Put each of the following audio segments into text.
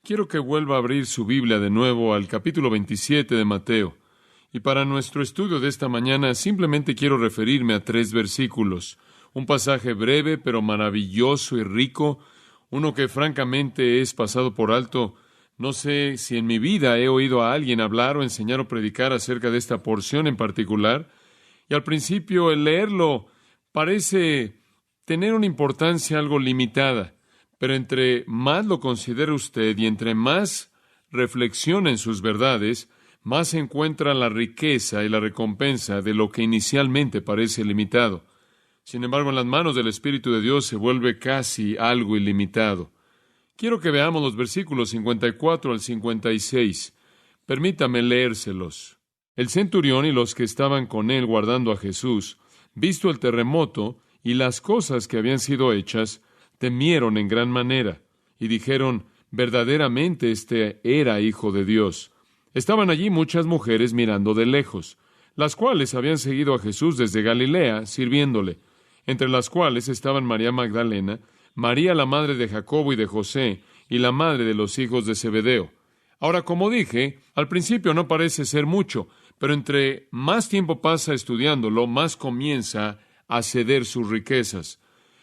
Quiero que vuelva a abrir su Biblia de nuevo al capítulo 27 de Mateo. Y para nuestro estudio de esta mañana simplemente quiero referirme a 3 versículos. Un pasaje breve pero maravilloso y rico, uno que francamente es pasado por alto. No sé si en mi vida he oído a alguien hablar o enseñar o predicar acerca de esta porción en particular. Y al principio el leerlo parece tener una importancia algo limitada. Pero entre más lo considere usted y entre más reflexiona en sus verdades, más encuentra la riqueza y la recompensa de lo que inicialmente parece limitado. Sin embargo, en las manos del Espíritu de Dios se vuelve casi algo ilimitado. Quiero que veamos los versículos 54 al 56. Permítame leérselos. El centurión y los que estaban con él guardando a Jesús, visto el terremoto y las cosas que habían sido hechas, temieron en gran manera, y dijeron, verdaderamente este era Hijo de Dios. Estaban allí muchas mujeres mirando de lejos, las cuales habían seguido a Jesús desde Galilea, sirviéndole, entre las cuales estaban María Magdalena, María la madre de Jacobo y de José, y la madre de los hijos de Zebedeo. Ahora, como dije, al principio no parece ser mucho, pero entre más tiempo pasa estudiándolo, más comienza a ceder sus riquezas.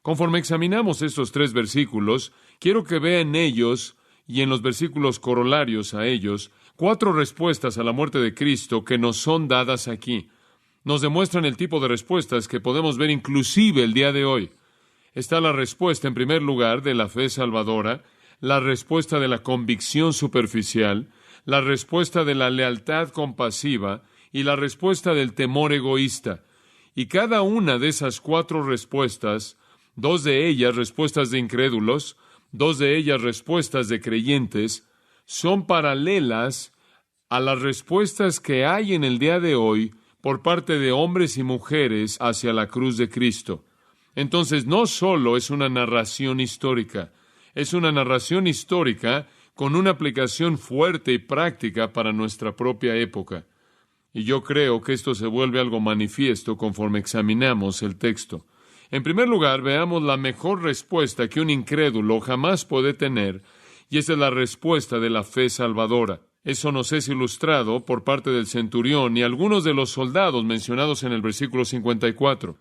Conforme examinamos estos 3 versículos, quiero que vea en ellos y en los versículos corolarios a ellos 4 respuestas a la muerte de Cristo que nos son dadas aquí. Nos demuestran el tipo de respuestas que podemos ver inclusive el día de hoy. Está la respuesta, en primer lugar, de la fe salvadora, la respuesta de la convicción superficial, la respuesta de la lealtad compasiva y la respuesta del temor egoísta. Y cada una de esas 4 respuestas, 2 de ellas respuestas de incrédulos, 2 de ellas respuestas de creyentes, son paralelas a las respuestas que hay en el día de hoy por parte de hombres y mujeres hacia la cruz de Cristo. Entonces, no solo es una narración histórica, es una narración histórica con una aplicación fuerte y práctica para nuestra propia época. Y yo creo que esto se vuelve algo manifiesto conforme examinamos el texto. En primer lugar, veamos la mejor respuesta que un incrédulo jamás puede tener, y esa es la respuesta de la fe salvadora. Eso nos es ilustrado por parte del centurión y algunos de los soldados mencionados en el versículo 54.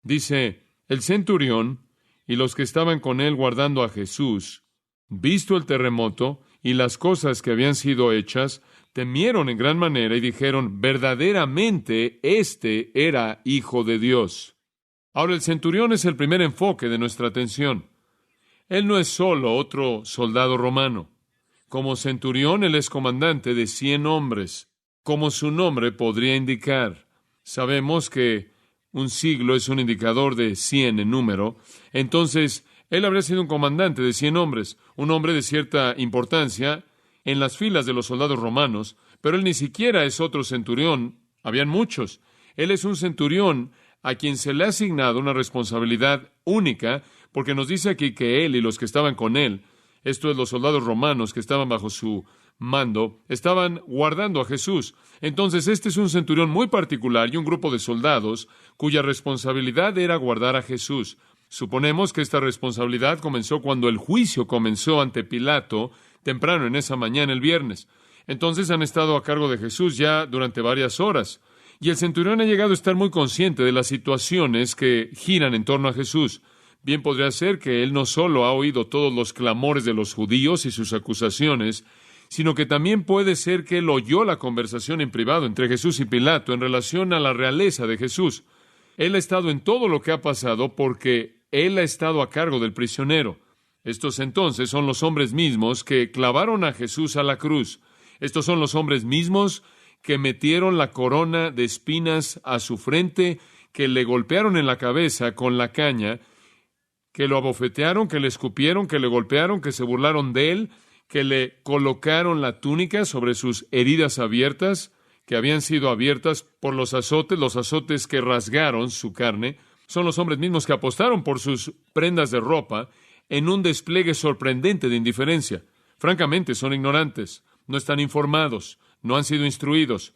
Dice, el centurión y los que estaban con él guardando a Jesús, visto el terremoto y las cosas que habían sido hechas, temieron en gran manera y dijeron, verdaderamente este era Hijo de Dios. Ahora, el centurión es el primer enfoque de nuestra atención. Él no es solo otro soldado romano. Como centurión, él es comandante de 100 hombres, como su nombre podría indicar. Sabemos que un siglo es un indicador de 100 en número. Entonces, él habría sido un comandante de 100 hombres, un hombre de cierta importancia en las filas de los soldados romanos, pero él ni siquiera es otro centurión. Habían muchos. Él es un centurión a quien se le ha asignado una responsabilidad única, porque nos dice aquí que él y los que estaban con él, esto es, los soldados romanos que estaban bajo su mando, estaban guardando a Jesús. Entonces, este es un centurión muy particular y un grupo de soldados cuya responsabilidad era guardar a Jesús. Suponemos que esta responsabilidad comenzó cuando el juicio comenzó ante Pilato, temprano en esa mañana, el viernes. Entonces han estado a cargo de Jesús ya durante varias horas. Y el centurión ha llegado a estar muy consciente de las situaciones que giran en torno a Jesús. Bien podría ser que él no solo ha oído todos los clamores de los judíos y sus acusaciones, sino que también puede ser que él oyó la conversación en privado entre Jesús y Pilato en relación a la realeza de Jesús. Él ha estado en todo lo que ha pasado porque él ha estado a cargo del prisionero. Estos entonces son los hombres mismos que clavaron a Jesús a la cruz. Estos son los hombres mismos que metieron la corona de espinas a su frente, que le golpearon en la cabeza con la caña, que lo abofetearon, que le escupieron, que le golpearon, que se burlaron de él, que le colocaron la túnica sobre sus heridas abiertas, que habían sido abiertas por los azotes que rasgaron su carne. Son los hombres mismos que apostaron por sus prendas de ropa en un despliegue sorprendente de indiferencia. Francamente, son ignorantes, no están informados, no han sido instruidos.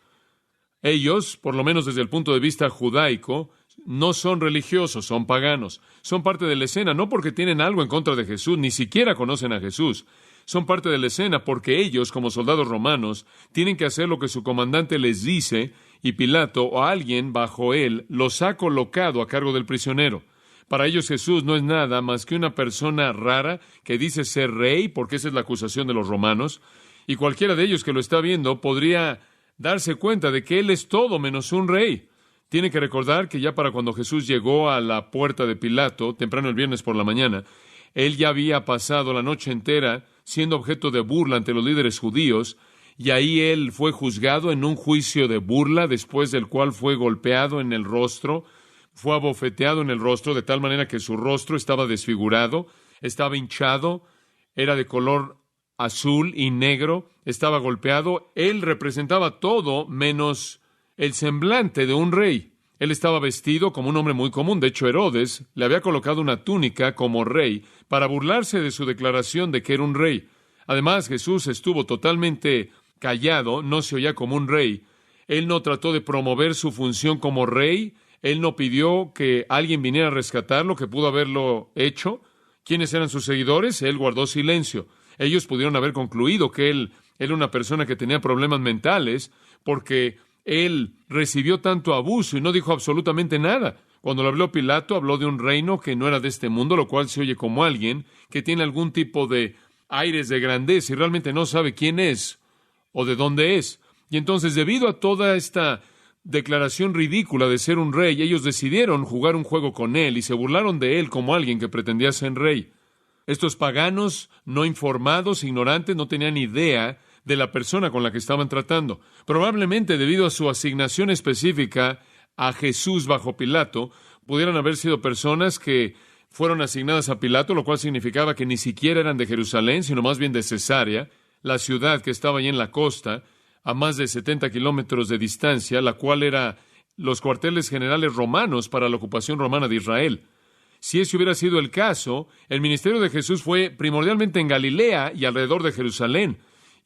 Ellos, por lo menos desde el punto de vista judaico, no son religiosos, son paganos. Son parte de la escena, no porque tienen algo en contra de Jesús, ni siquiera conocen a Jesús. son parte de la escena porque ellos, como soldados romanos, tienen que hacer lo que su comandante les dice y Pilato o alguien bajo él los ha colocado a cargo del prisionero. Para ellos Jesús no es nada más que una persona rara que dice ser rey, porque esa es la acusación de los romanos, y cualquiera de ellos que lo está viendo podría darse cuenta de que él es todo menos un rey. Tiene que recordar que ya para cuando Jesús llegó a la puerta de Pilato, temprano el viernes por la mañana, él ya había pasado la noche entera siendo objeto de burla ante los líderes judíos, y ahí él fue juzgado en un juicio de burla, después del cual fue golpeado en el rostro, fue abofeteado en el rostro, de tal manera que su rostro estaba desfigurado, estaba hinchado, era de color azul y negro, estaba golpeado. Él representaba todo menos el semblante de un rey. Él estaba vestido como un hombre muy común. De hecho, Herodes le había colocado una túnica como rey para burlarse de su declaración de que era un rey. Además, Jesús estuvo totalmente callado, no se oía como un rey. Él no trató de promover su función como rey. Él no pidió que alguien viniera a rescatarlo, que pudo haberlo hecho. ¿Quiénes eran sus seguidores? Él guardó silencio. Ellos pudieron haber concluido que él era una persona que tenía problemas mentales porque él recibió tanto abuso y no dijo absolutamente nada. Cuando le habló Pilato, habló de un reino que no era de este mundo, lo cual se oye como alguien que tiene algún tipo de aires de grandeza y realmente no sabe quién es o de dónde es. Y entonces, debido a toda esta declaración ridícula de ser un rey, ellos decidieron jugar un juego con él y se burlaron de él como alguien que pretendía ser rey. Estos paganos, no informados, ignorantes, no tenían idea de la persona con la que estaban tratando. Probablemente, debido a su asignación específica a Jesús bajo Pilato, pudieran haber sido personas que fueron asignadas a Pilato, lo cual significaba que ni siquiera eran de Jerusalén, sino más bien de Cesarea, la ciudad que estaba allí en la costa, a más de 70 kilómetros de distancia, la cual era los cuarteles generales romanos para la ocupación romana de Israel. Si ese hubiera sido el caso, el ministerio de Jesús fue primordialmente en Galilea y alrededor de Jerusalén,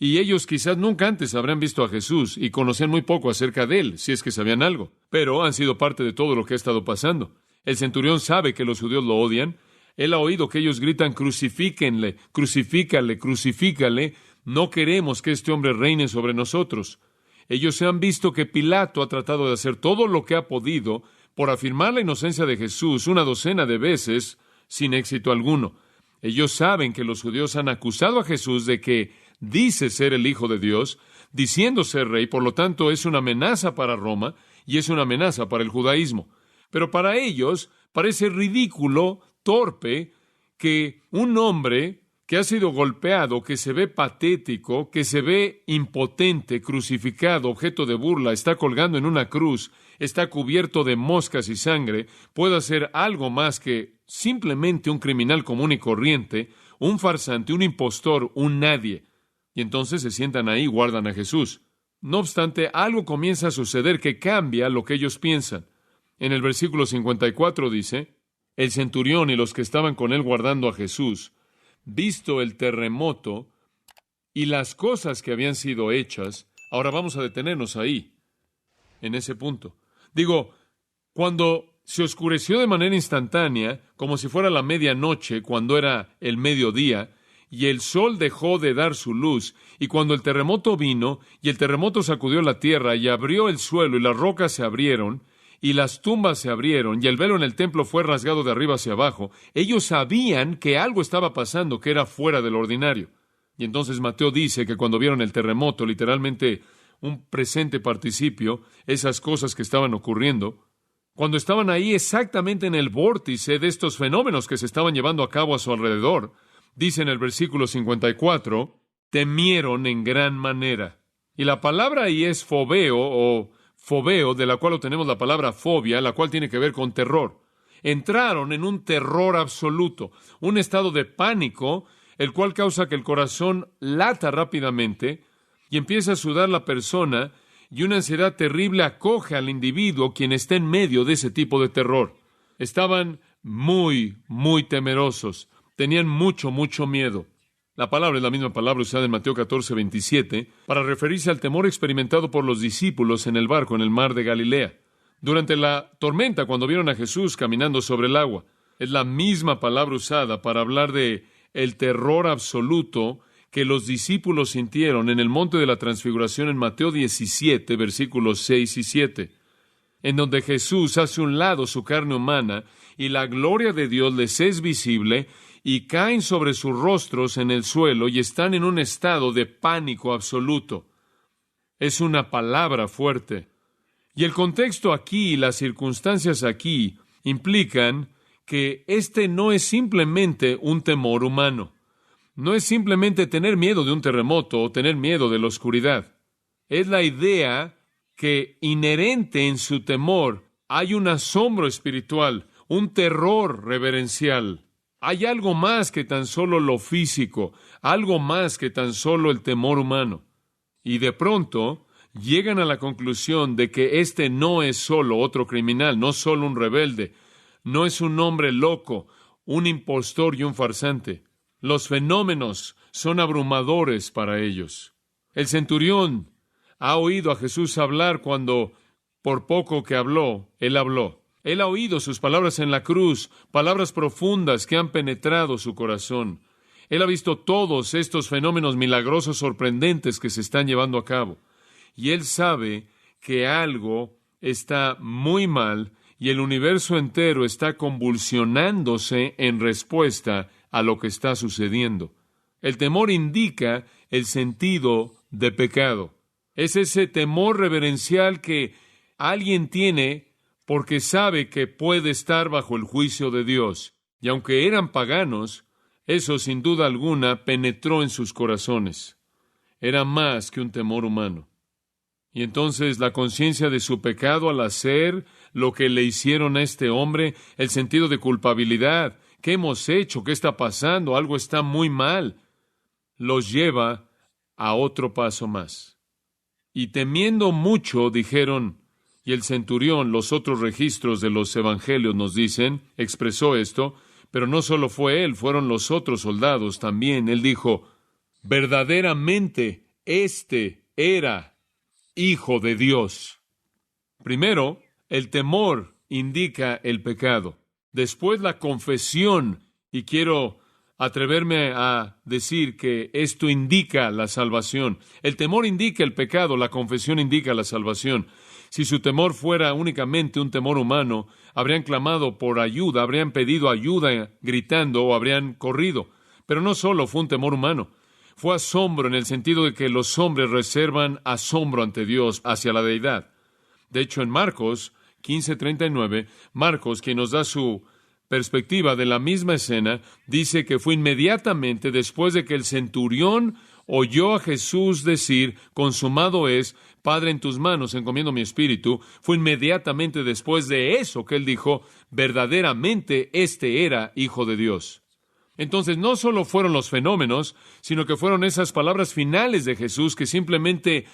y ellos quizás nunca antes habrían visto a Jesús y conocían muy poco acerca de él, si es que sabían algo, pero han sido parte de todo lo que ha estado pasando. El centurión sabe que los judíos lo odian. Él ha oído que ellos gritan: crucifíquenle, crucifícale, crucifícale. No queremos que este hombre reine sobre nosotros. Ellos se han visto que Pilato ha tratado de hacer todo lo que ha podido por afirmar la inocencia de Jesús una docena de veces sin éxito alguno. Ellos saben que los judíos han acusado a Jesús de que dice ser el Hijo de Dios, diciendo ser rey, por lo tanto es una amenaza para Roma y es una amenaza para el judaísmo. Pero para ellos parece ridículo, torpe, que un hombre que ha sido golpeado, que se ve patético, que se ve impotente, crucificado, objeto de burla, está colgando en una cruz, está cubierto de moscas y sangre, pueda ser algo más que simplemente un criminal común y corriente, un farsante, un impostor, un nadie. Y entonces se sientan ahí y guardan a Jesús. No obstante, algo comienza a suceder que cambia lo que ellos piensan. En el versículo 54 dice: el centurión y los que estaban con él guardando a Jesús, visto el terremoto y las cosas que habían sido hechas. Ahora vamos a detenernos ahí, en ese punto. Digo, cuando se oscureció de manera instantánea, como si fuera la medianoche, cuando era el mediodía, y el sol dejó de dar su luz, y cuando el terremoto vino, y el terremoto sacudió la tierra, y abrió el suelo, y las rocas se abrieron, y las tumbas se abrieron, y el velo en el templo fue rasgado de arriba hacia abajo, ellos sabían que algo estaba pasando que era fuera del ordinario. Y entonces Mateo dice que cuando vieron el terremoto, literalmente un presente participio, esas cosas que estaban ocurriendo, cuando estaban ahí exactamente en el vórtice de estos fenómenos que se estaban llevando a cabo a su alrededor, dice en el versículo 54, temieron en gran manera. Y la palabra ahí es fobeo, de la cual obtenemos la palabra fobia, la cual tiene que ver con terror. Entraron en un terror absoluto, un estado de pánico, el cual causa que el corazón lata rápidamente y empieza a sudar la persona, y una ansiedad terrible acoge al individuo quien está en medio de ese tipo de terror. Estaban muy, muy temerosos. Tenían mucho, mucho miedo. La palabra es la misma palabra usada en Mateo 14:27 para referirse al temor experimentado por los discípulos en el barco en el mar de Galilea. Durante la tormenta, cuando vieron a Jesús caminando sobre el agua, es la misma palabra usada para hablar de el terror absoluto que los discípulos sintieron en el monte de la transfiguración en Mateo 17, versículos 6 y 7, en donde Jesús hace un lado su carne humana y la gloria de Dios les es visible y caen sobre sus rostros en el suelo y están en un estado de pánico absoluto. Es una palabra fuerte. Y el contexto aquí y las circunstancias aquí implican que este no es simplemente un temor humano. No es simplemente tener miedo de un terremoto o tener miedo de la oscuridad. Es la idea que inherente en su temor hay un asombro espiritual, un terror reverencial. Hay algo más que tan solo lo físico, algo más que tan solo el temor humano. Y de pronto llegan a la conclusión de que este no es solo otro criminal, no solo un rebelde, no es un hombre loco, un impostor y un farsante. Los fenómenos son abrumadores para ellos. El centurión ha oído a Jesús hablar cuando, por poco que habló, él habló. Él ha oído sus palabras en la cruz, palabras profundas que han penetrado su corazón. Él ha visto todos estos fenómenos milagrosos sorprendentes que se están llevando a cabo. Y él sabe que algo está muy mal y el universo entero está convulsionándose en respuesta a lo que está sucediendo. El temor indica el sentido de pecado. Es ese temor reverencial que alguien tiene porque sabe que puede estar bajo el juicio de Dios. Y aunque eran paganos, eso sin duda alguna penetró en sus corazones. Era más que un temor humano. Y entonces la conciencia de su pecado al hacer lo que le hicieron a este hombre, el sentido de culpabilidad, ¿qué hemos hecho? ¿Qué está pasando? Algo está muy mal. Los lleva a otro paso más. Y temiendo mucho, dijeron, y el centurión, los otros registros de los evangelios nos dicen, expresó esto, pero no solo fue él, fueron los otros soldados también. Él dijo, verdaderamente este era Hijo de Dios. Primero, el temor indica el pecado. Después, la confesión, y quiero atreverme a decir que esto indica la salvación. El temor indica el pecado, la confesión indica la salvación. Si su temor fuera únicamente un temor humano, habrían clamado por ayuda, habrían pedido ayuda gritando o habrían corrido. Pero no solo fue un temor humano. Fue asombro en el sentido de que los hombres reservan asombro ante Dios, hacia la deidad. De hecho, en Marcos 15:39, Marcos, quien nos da su perspectiva de la misma escena, dice que fue inmediatamente después de que el centurión oyó a Jesús decir, consumado es, Padre, en tus manos encomiendo mi espíritu, fue inmediatamente después de eso que él dijo, verdaderamente este era Hijo de Dios. Entonces, no solo fueron los fenómenos, sino que fueron esas palabras finales de Jesús que simplemente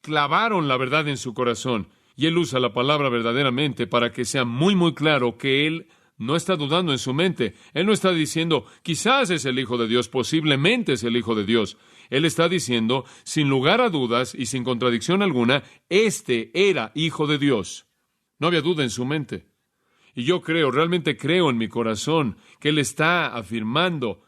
clavaron la verdad en su corazón. Y él usa la palabra verdaderamente para que sea muy, muy claro que él no está dudando en su mente. Él no está diciendo, quizás es el Hijo de Dios, posiblemente es el Hijo de Dios. Él está diciendo, sin lugar a dudas y sin contradicción alguna, este era Hijo de Dios. No había duda en su mente. Y yo realmente creo en mi corazón, que Él está afirmando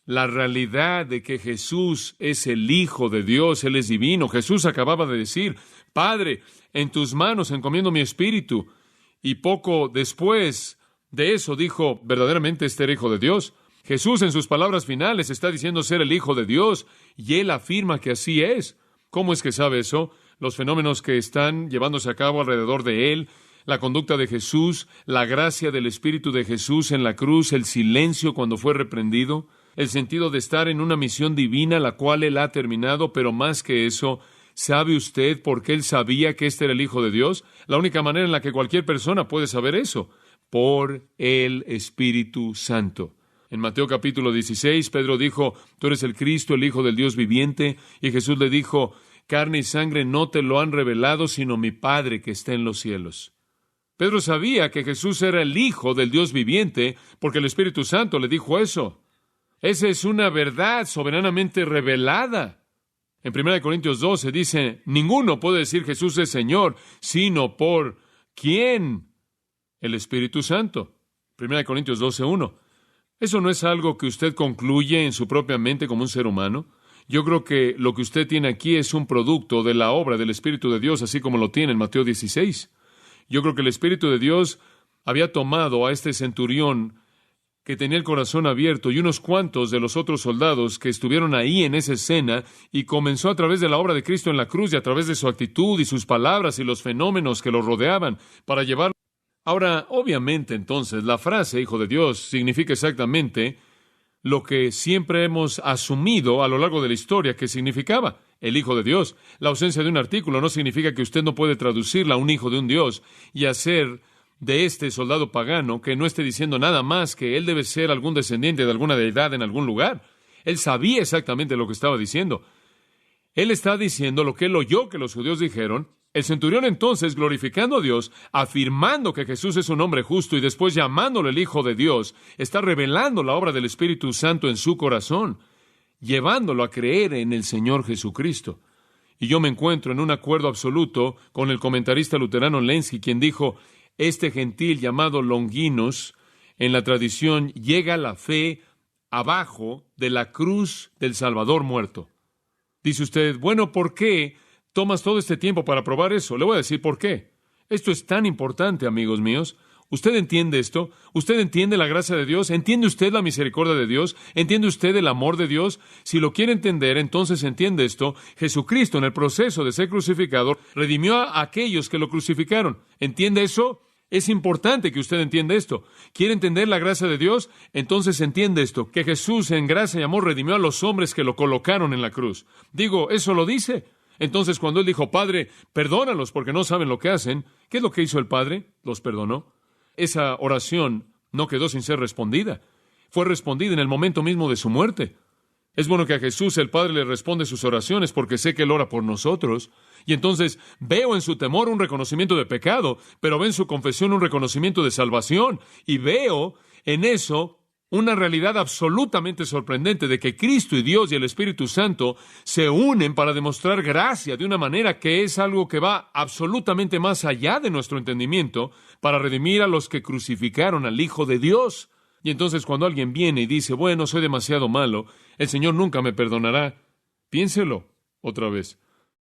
la realidad de que Jesús es el Hijo de Dios, Él es divino. Jesús acababa de decir, Padre, en tus manos encomiendo mi espíritu. Y poco después de eso dijo, verdaderamente este era Hijo de Dios. Jesús en sus palabras finales está diciendo ser el Hijo de Dios, y Él afirma que así es. ¿Cómo es que sabe eso? Los fenómenos que están llevándose a cabo alrededor de Él, la conducta de Jesús, la gracia del Espíritu de Jesús en la cruz, el silencio cuando fue reprendido, el sentido de estar en una misión divina, la cual Él ha terminado, pero más que eso, ¿sabe usted por qué Él sabía que este era el Hijo de Dios? La única manera en la que cualquier persona puede saber eso, por el Espíritu Santo. En Mateo capítulo 16, Pedro dijo, tú eres el Cristo, el Hijo del Dios viviente, y Jesús le dijo, carne y sangre no te lo han revelado, sino mi Padre que está en los cielos. Pedro sabía que Jesús era el Hijo del Dios viviente porque el Espíritu Santo le dijo eso. Esa es una verdad soberanamente revelada. En 1 Corintios 12 dice, ninguno puede decir Jesús es Señor, sino por ¿quién? El Espíritu Santo. 1 Corintios 12:1. Eso no es algo que usted concluye en su propia mente como un ser humano. Yo creo que lo que usted tiene aquí es un producto de la obra del Espíritu de Dios, así como lo tiene en Mateo 16. Yo creo que el Espíritu de Dios había tomado a este centurión que tenía el corazón abierto y unos cuantos de los otros soldados que estuvieron ahí en esa escena, y comenzó a través de la obra de Cristo en la cruz y a través de su actitud y sus palabras y los fenómenos que lo rodeaban para llevarlo. Ahora, obviamente, entonces, la frase Hijo de Dios significa exactamente lo que siempre hemos asumido a lo largo de la historia que significaba el Hijo de Dios. La ausencia de un artículo no significa que usted no puede traducirla a un hijo de un Dios y hacer de este soldado pagano que no esté diciendo nada más que él debe ser algún descendiente de alguna deidad en algún lugar. Él sabía exactamente lo que estaba diciendo. Él está diciendo lo que él oyó que los judíos dijeron. El centurión entonces, glorificando a Dios, afirmando que Jesús es un hombre justo y después llamándolo el Hijo de Dios, está revelando la obra del Espíritu Santo en su corazón, llevándolo a creer en el Señor Jesucristo. Y yo me encuentro en un acuerdo absoluto con el comentarista luterano Lenski, quien dijo: este gentil llamado Longinus, en la tradición, llega a la fe abajo de la cruz del Salvador muerto. Dice usted, bueno, ¿por qué tomas todo este tiempo para probar eso? Le voy a decir por qué. Esto es tan importante, amigos míos. ¿Usted entiende esto? ¿Usted entiende la gracia de Dios? ¿Entiende usted la misericordia de Dios? ¿Entiende usted el amor de Dios? Si lo quiere entender, entonces entiende esto. Jesucristo, en el proceso de ser crucificado, redimió a aquellos que lo crucificaron. ¿Entiende eso? Es importante que usted entienda esto. ¿Quiere entender la gracia de Dios? Entonces entiende esto, que Jesús en gracia y amor redimió a los hombres que lo colocaron en la cruz. Digo, eso lo dice. Entonces, cuando Él dijo, Padre, perdónalos porque no saben lo que hacen, ¿qué es lo que hizo el Padre? Los perdonó. Esa oración no quedó sin ser respondida. Fue respondida en el momento mismo de su muerte. Es bueno que a Jesús el Padre le responde sus oraciones porque sé que Él ora por nosotros. Y entonces veo en su temor un reconocimiento de pecado, pero veo en su confesión un reconocimiento de salvación. Y veo en eso una realidad absolutamente sorprendente de que Cristo y Dios y el Espíritu Santo se unen para demostrar gracia de una manera que es algo que va absolutamente más allá de nuestro entendimiento, para redimir a los que crucificaron al Hijo de Dios. Y entonces cuando alguien viene y dice, bueno, soy demasiado malo, el Señor nunca me perdonará, piénselo otra vez.